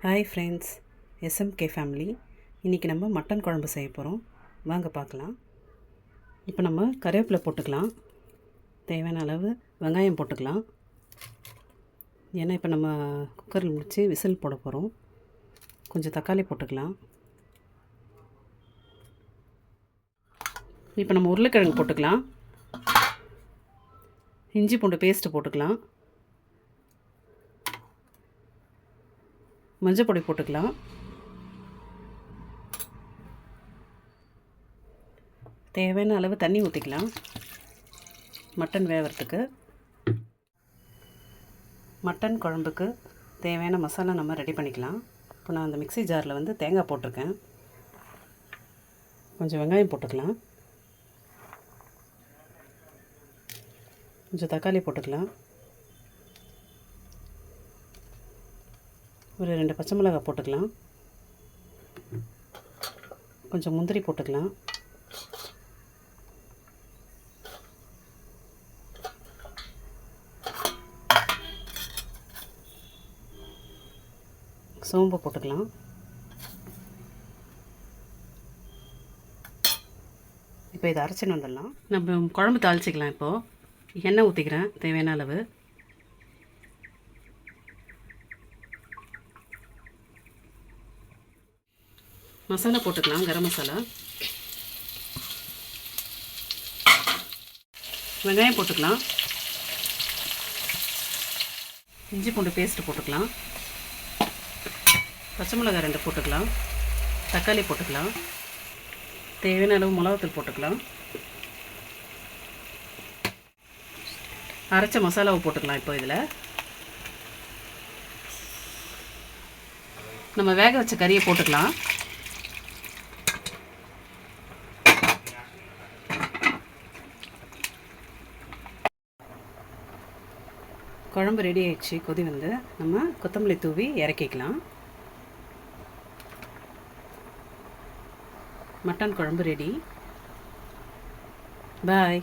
Hi friends, SMK family. இன்றைக்கி நம்ம mutton குழம்பு செய்ய போகிறோம். வாங்க பார்க்கலாம். இப்போ நம்ம கருவேப்பிலை போட்டுக்கலாம். தேவையான அளவு வெங்காயம் போட்டுக்கலாம். ஏன்னா இப்போ நம்ம குக்கரில் முடித்து விசில் போட போகிறோம். கொஞ்சம் தக்காளி போட்டுக்கலாம். இப்போ நம்ம உருளைக்கிழங்கு போட்டுக்கலாம். இஞ்சி பூண்டு பேஸ்ட்டு போட்டுக்கலாம். மஞ்சள் பொடி போட்டுக்கலாம். தேவையான அளவு தண்ணி ஊற்றிக்கலாம் மட்டன் வேகிறதுக்கு. மட்டன் குழம்புக்கு தேவையான மசாலா நம்ம ரெடி பண்ணிக்கலாம். இப்போ நான் அந்த மிக்ஸி ஜாரில் தேங்காய் போட்டிருக்கேன். கொஞ்சம் வெங்காயம் போட்டுக்கலாம். கொஞ்சம் தக்காளி போட்டுக்கலாம். ஒரு 2 பச்சை மிளகாய் போட்டுக்கலாம். கொஞ்சம் முந்திரி போட்டுக்கலாம். சோம்பு போட்டுக்கலாம். இப்போ இதை அரைச்சின்னு வந்துடலாம். நம்ம குழம்பு தாளிச்சிக்கலாம். இப்போது எண்ணெய் ஊற்றிக்கிறேன் தேவையான அளவு. மசாலா போட்டுக்கலாம். கரம் மசாலா, வெங்காயம் போட்டுக்கலாம். இஞ்சி பூண்டு பேஸ்ட்டு போட்டுக்கலாம். பச்சை மிளகாய் 2 போட்டுக்கலாம். தக்காளி போட்டுக்கலாம். தேவையான அளவு மிளகாத்தூள் போட்டுக்கலாம். அரைச்ச மசாலாவை போட்டுக்கலாம். இப்போ இதில் நம்ம வேக வச்ச கறியை போட்டுக்கலாம். குழம்பு ரெடி ஆயிடுச்சு. கொதி நம்ம கொத்தமல்லி தூவி இறக்கிக்கலாம். மட்டன் குழம்பு ரெடி. பாய்.